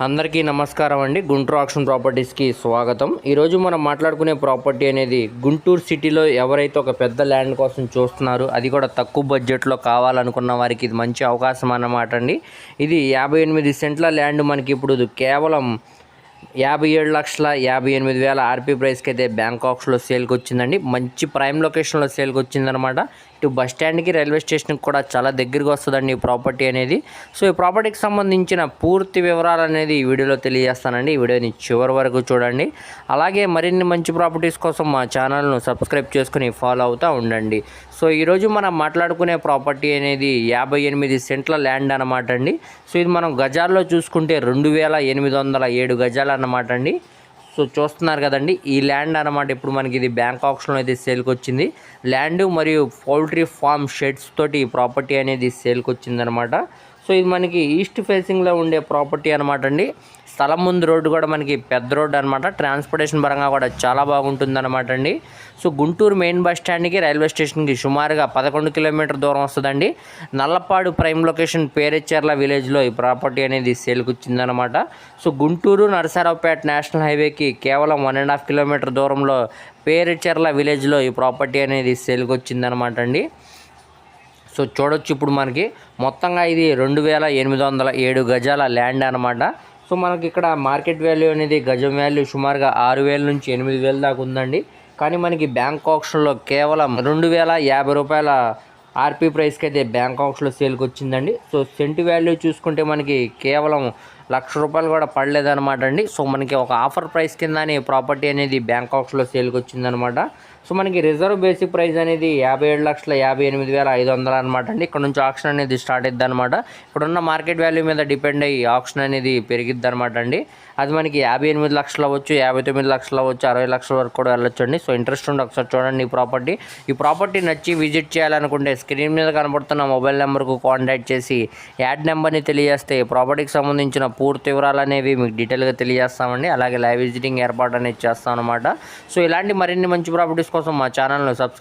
అందరికీ నమస్కారం అండి. గుంటూరు ఆక్షన్ ప్రాపర్టీస్కి స్వాగతం. ఈరోజు మనం మాట్లాడుకునే ప్రాపర్టీ అనేది గుంటూరు సిటీలో ఎవరైతే ఒక పెద్ద ల్యాండ్ కోసం చూస్తున్నారో, అది కూడా తక్కువ బడ్జెట్లో కావాలనుకున్న వారికి ఇది మంచి అవకాశం అన్నమాట అండి. ఇది 58 సెంట్ల ల్యాండ్ మనకి ఇప్పుడు కేవలం 57,58,000 ఆర్పీ ప్రైస్కి అయితే బ్యాంకాక్స్లో సేల్కి వచ్చిందండి. మంచి ప్రైమ్ లొకేషన్లో సేల్కి వచ్చిందనమాట. ఇటు బస్ స్టాండ్కి రైల్వే స్టేషన్కి కూడా చాలా దగ్గరగా వస్తుందండి ఈ ప్రాపర్టీ అనేది. సో ఈ ప్రాపర్టీకి సంబంధించిన పూర్తి వివరాలు అనేది ఈ వీడియోలో తెలియజేస్తానండి. ఈ వీడియోని చివరి వరకు చూడండి. అలాగే మరిన్ని మంచి ప్రాపర్టీస్ కోసం మా ఛానల్ను సబ్స్క్రైబ్ చేసుకుని ఫాలో అవుతూ ఉండండి. సో ఈరోజు మనం మాట్లాడుకునే ప్రాపర్టీ అనేది 58 సెంట్ల ల్యాండ్ అనమాట అండి. సో ఇది మనం గజాల్లో చూసుకుంటే 2,807 గజాలు అన్నమాట అండి. సో చూస్తున్నారు కదండి, ఈ ల్యాండ్ అనమాట ఇప్పుడు మనకి ఇది బ్యాంకాక్స్లో అయితే సేల్కి వచ్చింది. ల్యాండ్ మరియు పౌల్ట్రీ ఫార్మ్ షెడ్స్ తోటి ఈ ప్రాపర్టీ అనేది సేల్కి వచ్చిందనమాట. సో ఇది మనకి ఈస్ట్ ఫేసింగ్లో ఉండే ప్రాపర్టీ అనమాట అండి. స్థలం ముందు రోడ్డు కూడా మనకి పెద్ద రోడ్డు అనమాట. ట్రాన్స్పోర్టేషన్ పరంగా కూడా చాలా బాగుంటుంది అనమాట అండి. సో గుంటూరు మెయిన్ బస్ స్టాండ్కి రైల్వే స్టేషన్కి సుమారుగా 11 కిలోమీటర్ దూరం వస్తుందండి. నల్లపాడు ప్రైమ్ లొకేషన్ పేరెచెర్ల విలేజ్లో ఈ ప్రాపర్టీ అనేది సేల్కి వచ్చిందనమాట. సో గుంటూరు నరసరావుపేట నేషనల్ హైవేకి కేవలం 1.5 కిలోమీటర్ దూరంలో పేరెచెర్ల విలేజ్లో ఈ ప్రాపర్టీ అనేది సేల్కి వచ్చిందనమాట అండి. సో చూడొచ్చు ఇప్పుడు మనకి మొత్తంగా ఇది 2,807 గజాల ల్యాండ్ అనమాట. సో మనకి ఇక్కడ మార్కెట్ వాల్యూ అనేది గజం వాల్యూ సుమారుగా 6,000 నుంచి 8,000 దాకా ఉందండి. కానీ మనకి బ్యాంక్ ఆక్షన్లో కేవలం 2,050 రూపాయల ఆర్పీ ప్రైస్కి అయితే బ్యాంక్ ఆక్షన్లో సేల్కి వచ్చిందండి. సో సెంటు వాల్యూ చూసుకుంటే మనకి కేవలం ₹1,00,000 కూడా పడలేదన్నమాట అండి. సో మనకి ఒక ఆఫర్ ప్రైస్ కిందనే ప్రాపర్టీ అనేది బ్యాంక్ ఆక్షన్లో సేల్కి వచ్చిందనమాట. సో మనకి రిజర్వ్ బేసిక్ ప్రైస్ అనేది 57,58,500 అనమాట అండి. ఇక్కడ నుంచి ఆక్షన్ అనేది స్టార్ట్ అవుతుంది అనమాట. ఇప్పుడున్న మార్కెట్ వాల్యూ మీద డిపెండ్ అయ్యి ఆక్షన్ అనేది పెరిగిద్ది అనమాట అండి. అది మనకి 58 లక్షలు అవ్వచ్చు, 59 లక్షలు అవ్వచ్చు, 60 లక్షల వరకు కూడా వెళ్ళొచ్చు అండి. సో ఇంట్రెస్ట్ ఉండి ఒకసారి చూడండి ఈ ప్రాపర్టీ నచ్చి విజిట్ చేయాలనుకుంటే స్క్రీన్ మీద కనబడుతున్న మొబైల్ నెంబర్కు కాంటాక్ట్ చేసి యాడ్ నెంబర్ని తెలియజేస్తే ప్రాపర్టీకి సంబంధించిన పూర్తి వివరాలు అనేవి మీకు డీటెయిల్గా తెలియజేస్తామండి. అలాగే లైవ్ విజిటింగ్ ఏర్పాటు అనేది చేస్తాం అనమాట. సో ఇలాంటి మరిన్ని మంచి ప్రాపర్టీస్ కోసం మా ఛానల్ను సబ్స్క్రైబ్